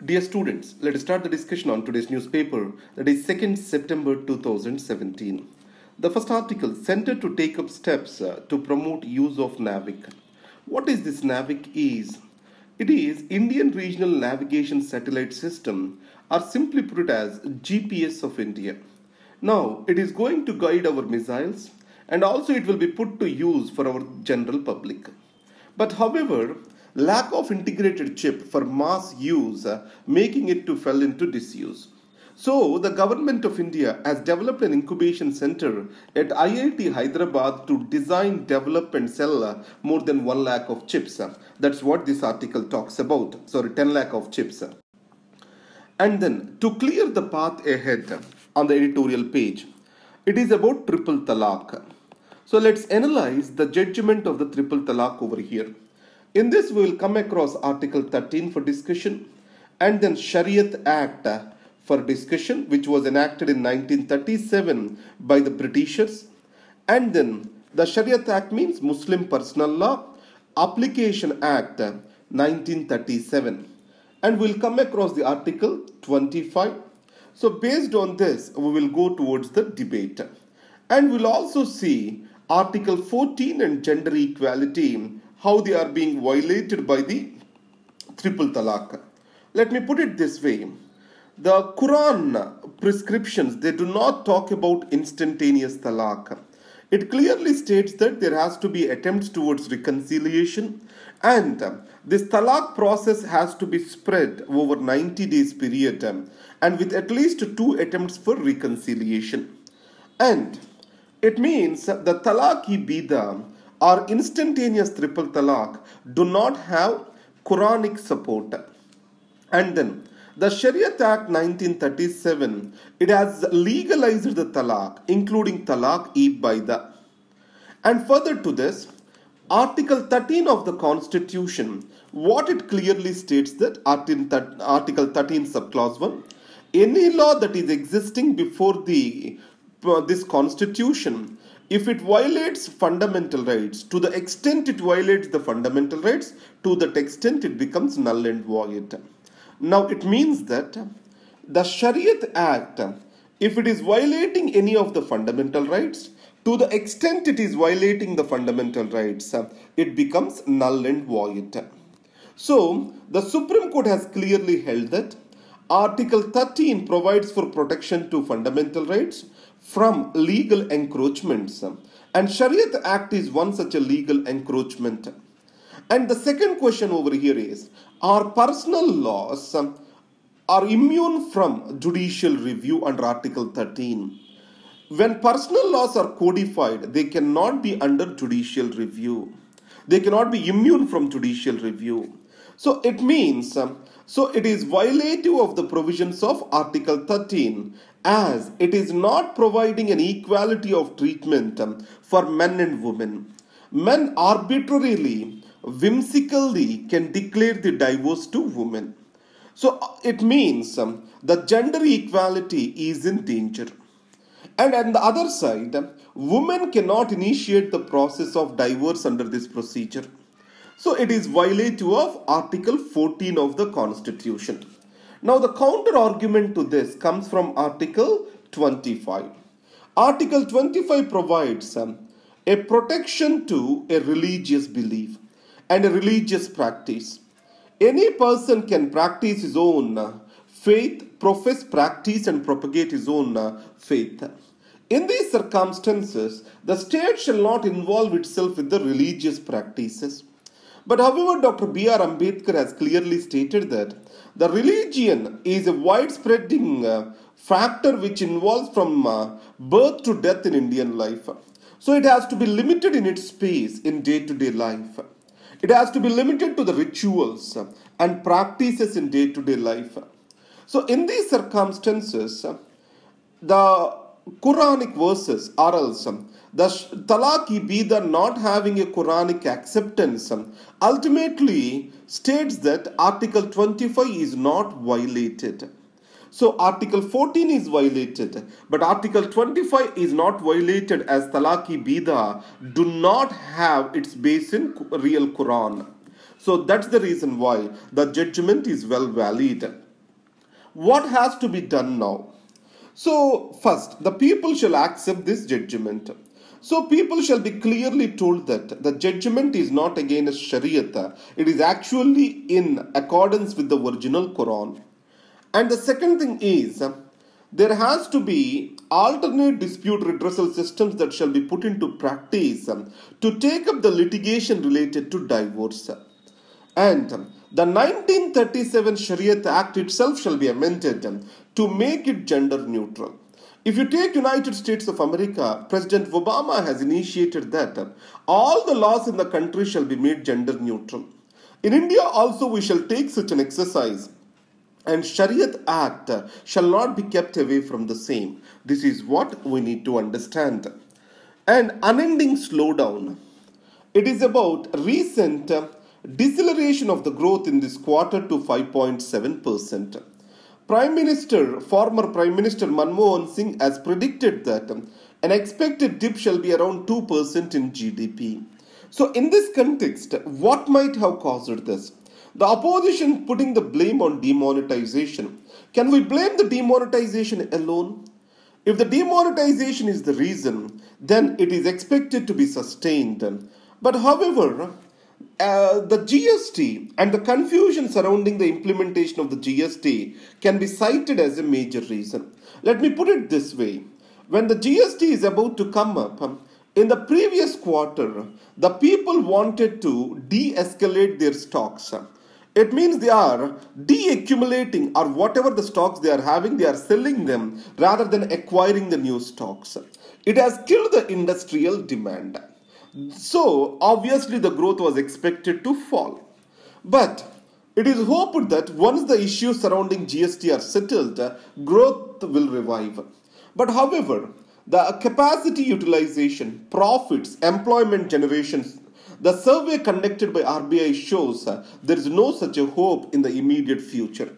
Dear students, let us start the discussion on today's newspaper, that is 2nd September 2017. The first article, Center to take up steps to promote use of NAVIC. What is this NAVIC is? It is Indian Regional Navigation Satellite System, or simply put it as GPS of India. Now, it is going to guide our missiles and also it will be put to use for our general public. But however, lack of integrated chip for mass use making it to fall into disuse. So the government of India has developed an incubation center at IIT Hyderabad to design, develop and sell more than 1 lakh of chips. That's what this article talks about. Sorry, 10 lakh of chips. And then to clear the path ahead on the editorial page, it is about triple talaq. So let's analyze the judgment of the triple talaq over here. In this, we will come across Article 13 for discussion and then Shariat Act for discussion, which was enacted in 1937 by the Britishers. And then the Shariat Act means Muslim Personal Law Application Act 1937. And we'll come across the Article 25. So based on this, we will go towards the debate. And we'll also see Article 14 and gender equality, how they are being violated by the triple talaq. Let me put it this way. The Quran prescriptions, they do not talk about instantaneous talaq. It clearly states that there has to be attempts towards reconciliation and this talaq process has to be spread over 90 days period and with at least 2 attempts for reconciliation. And it means the talaq-e-bida or instantaneous triple talaq do not have Quranic support. And then the Shariat Act 1937, it has legalized the talaq, including talaq-e-bida. And further to this, Article 13 of the Constitution, what it clearly states that Article 13 subclause 1, any law that is existing before this Constitution, if it violates fundamental rights, to the extent it violates the fundamental rights, to that extent it becomes null and void. Now it means that the Shariat Act, if it is violating any of the fundamental rights, to the extent it is violating the fundamental rights, it becomes null and void. So the Supreme Court has clearly held that Article 13 provides for protection to fundamental rights from legal encroachments, and Shariat Act is one such a legal encroachment. And the second question over here is, are personal laws are immune from judicial review under Article 13? When personal laws are codified, they cannot be under judicial review. They cannot be immune from judicial review. So it means, so it is violative of the provisions of Article 13 as it is not providing an equality of treatment for men and women. Men arbitrarily, whimsically can declare the divorce to women. So it means the gender equality is in danger. And on the other side, women cannot initiate the process of divorce under this procedure. So it is violative of Article 14 of the Constitution. Now the counter argument to this comes from Article 25. Article 25 provides a protection to a religious belief and a religious practice. Any person can practice his own faith, profess, practice and propagate his own faith. In these circumstances, the state shall not involve itself with the religious practices. But however, Dr. B.R. Ambedkar has clearly stated that the religion is a widespreading factor which involves from birth to death in Indian life. So it has to be limited in its space in day-to-day life. It has to be limited to the rituals and practices in day-to-day life. So in these circumstances, the Quranic verses or else the talaq-e-bida not having a Quranic acceptance ultimately states that Article 25 is not violated. So Article 14 is violated, but Article 25 is not violated as talaq-e-bida do not have its base in real Quran. So that's the reason why the judgment is well valid. What has to be done now? So, first, the people shall accept this judgment. So, people shall be clearly told that the judgment is not against Shariat, it is actually in accordance with the original Quran. And the second thing is, there has to be alternate dispute redressal systems that shall be put into practice to take up the litigation related to divorce. And the 1937 Shariat Act itself shall be amended to make it gender neutral. If you take United States of America, President Obama has initiated that all the laws in the country shall be made gender neutral. In India also we shall take such an exercise, and Shariat Act shall not be kept away from the same. This is what we need to understand. And unending slowdown. It is about recent deceleration of the growth in this quarter to 5.7%. Former Prime Minister Manmohan Singh has predicted that an expected dip shall be around 2% in GDP. So in this context, what might have caused this? The opposition putting the blame on demonetization. Can we blame the demonetization alone? If the demonetization is the reason, then it is expected to be sustained. But however, the GST and the confusion surrounding the implementation of the GST can be cited as a major reason. Let me put it this way. When the GST is about to come up, in the previous quarter, the people wanted to de-escalate their stocks. It means they are de-accumulating, or whatever the stocks they are having, they are selling them rather than acquiring the new stocks. It has killed the industrial demand. So, obviously the growth was expected to fall. But it is hoped that once the issues surrounding GST are settled, growth will revive. But however, the capacity utilization, profits, employment generations, the survey conducted by RBI shows there is no such a hope in the immediate future.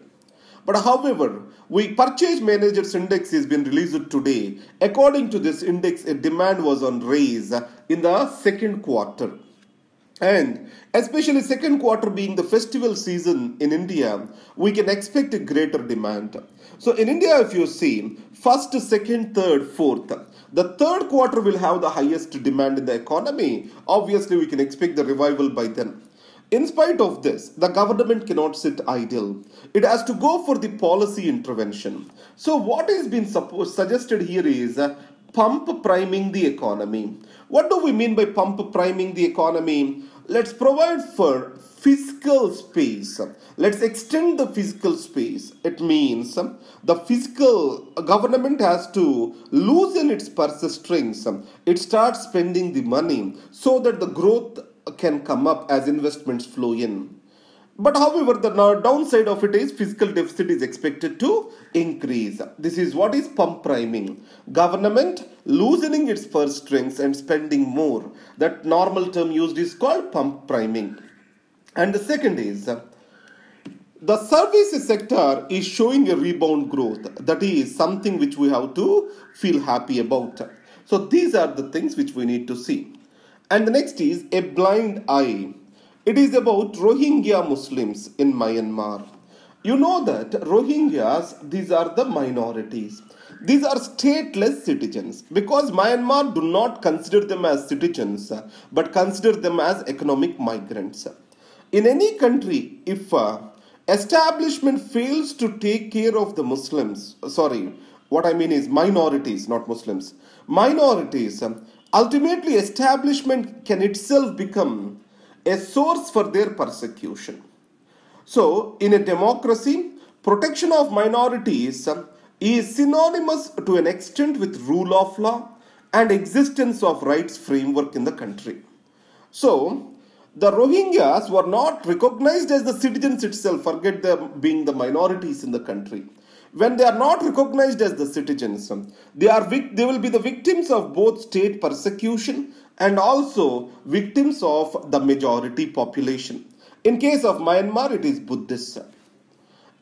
But however, Purchase Managers Index has been released today. According to this index, a demand was on rise in the second quarter. And especially second quarter being the festival season in India, we can expect a greater demand. So in India, if you see, first, second, third, fourth, the third quarter will have the highest demand in the economy. Obviously, we can expect the revival by then. In spite of this, the government cannot sit idle. It has to go for the policy intervention. So what is being suggested here is pump priming the economy. What do we mean by pump priming the economy? Let's provide for fiscal space. Let's extend the fiscal space. It means the fiscal government has to loosen its purse strings. It starts spending the money so that the growth can come up as investments flow in. But however, the downside of it is fiscal deficit is expected to increase. This is what is pump priming. Government loosening its purse strings and spending more. That normal term used is called pump priming. And the second is the services sector is showing a rebound growth. That is something which we have to feel happy about. So these are the things which we need to see. And the next is a blind eye. It is about Rohingya Muslims in Myanmar. You know that Rohingyas, these are the minorities. These are stateless citizens because Myanmar do not consider them as citizens but consider them as economic migrants. In any country, if establishment fails to take care of the minorities, not Muslims, minorities, ultimately establishment can itself become a source for their persecution. So, in a democracy, protection of minorities is synonymous to an extent with rule of law and existence of rights framework in the country. So, the Rohingyas were not recognized as the citizens itself, forget them being the minorities in the country. When they are not recognized as the citizens, they will be the victims of both state persecution and also victims of the majority population. In case of Myanmar, it is Buddhists,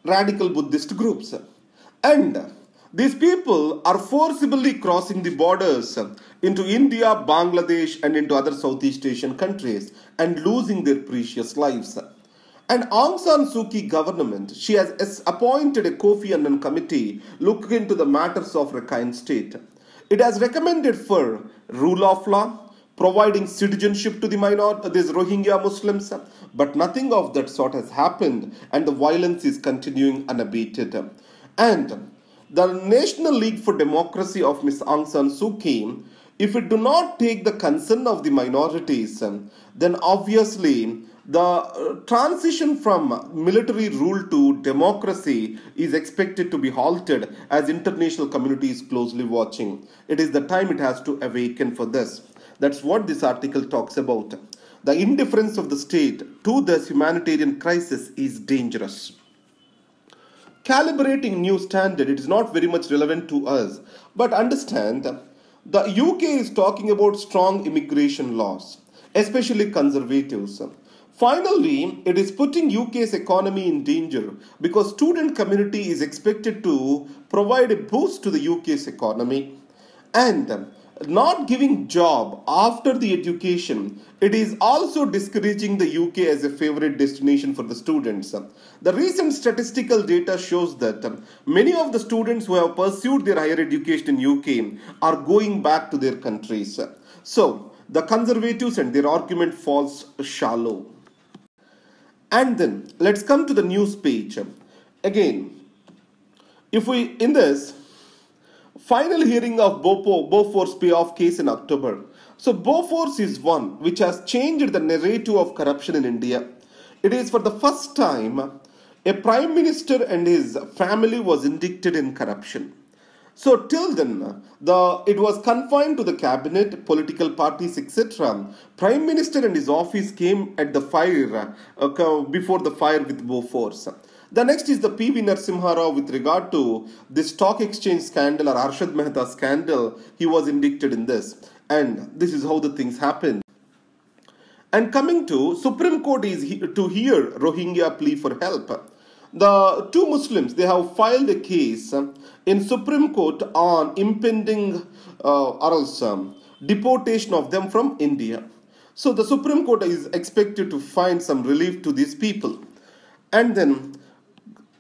radical Buddhist groups. And these people are forcibly crossing the borders into India, Bangladesh and into other Southeast Asian countries and losing their precious lives. And Aung San Suu Kyi government, she has appointed a Kofi Annan committee looking into the matters of Rakhine State. It has recommended for rule of law, providing citizenship to these Rohingya Muslims, but nothing of that sort has happened, and the violence is continuing unabated. And the National League for Democracy of Ms. Aung San Suu Kyi, if it do not take the concern of the minorities, then obviously the transition from military rule to democracy is expected to be halted, as international community is closely watching. It is the time it has to awaken for this. That's what this article talks about. The indifference of the state to this humanitarian crisis is dangerous. Calibrating new standard, it is not very much relevant to us, but understand the UK is talking about strong immigration laws, especially conservatives. Finally, it is putting UK's economy in danger because student community is expected to provide a boost to the UK's economy, and not giving job after the education, it is also discouraging the UK as a favorite destination for the students. The recent statistical data shows that many of the students who have pursued their higher education in UK are going back to their countries. So, the conservatives and their argument falls shallow. And then, let's come to the news page. Again, in this, final hearing of Bofors payoff case in October. So Bofors is one which has changed the narrative of corruption in India. It is for the first time a prime minister and his family was indicted in corruption. So till then, it was confined to the cabinet, political parties, etc. Prime Minister and his office came at the fire, before the fire with Bofors. The next is the P.V. Narasimha Rao with regard to the stock exchange scandal or Arshad Mehta scandal. He was indicted in this. And this is how the things happened. And coming to Supreme Court is to hear Rohingya plea for help. The two Muslims, they have filed a case in Supreme Court on impending deportation of them from India. So the Supreme Court is expected to find some relief to these people. And then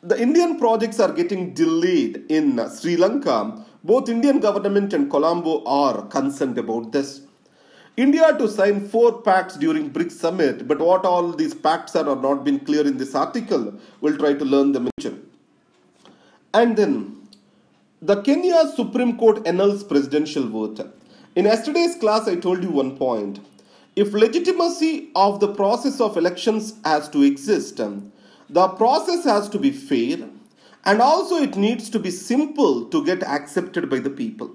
the Indian projects are getting delayed in Sri Lanka. Both Indian government and Colombo are concerned about this. India to sign 4 pacts during BRICS summit, but what all these pacts are not been clear in this article. We'll try to learn the nature. And then, the Kenya Supreme Court annuls presidential vote. In yesterday's class, I told you one point. If legitimacy of the process of elections has to exist, the process has to be fair, and also it needs to be simple to get accepted by the people.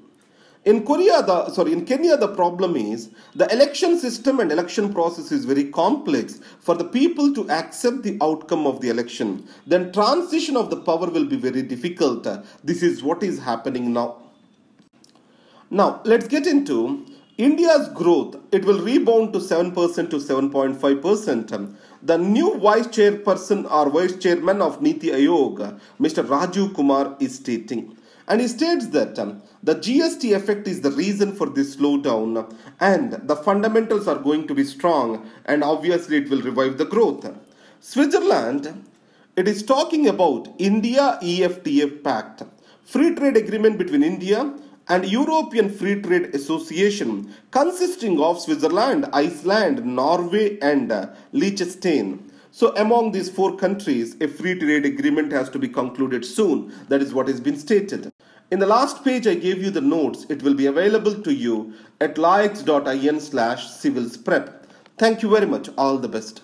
In Kenya, the problem is the election system and election process is very complex for the people to accept the outcome of the election. Then transition of the power will be very difficult. This is what is happening now. Now, let's get into India's growth. It will rebound to 7% to 7.5%. The new vice chairperson or vice chairman of Niti Aayog, Mr. Rajiv Kumar, is stating. And he states that the GST effect is the reason for this slowdown and the fundamentals are going to be strong and obviously it will revive the growth. Switzerland, it is talking about India EFTA Pact, free trade agreement between India and European Free Trade Association consisting of Switzerland, Iceland, Norway and Liechtenstein. So among these 4 countries, a free trade agreement has to be concluded soon. That is what has been stated. In the last page, I gave you the notes. It will be available to you at laix.in/civilsprep. Thank you very much. All the best.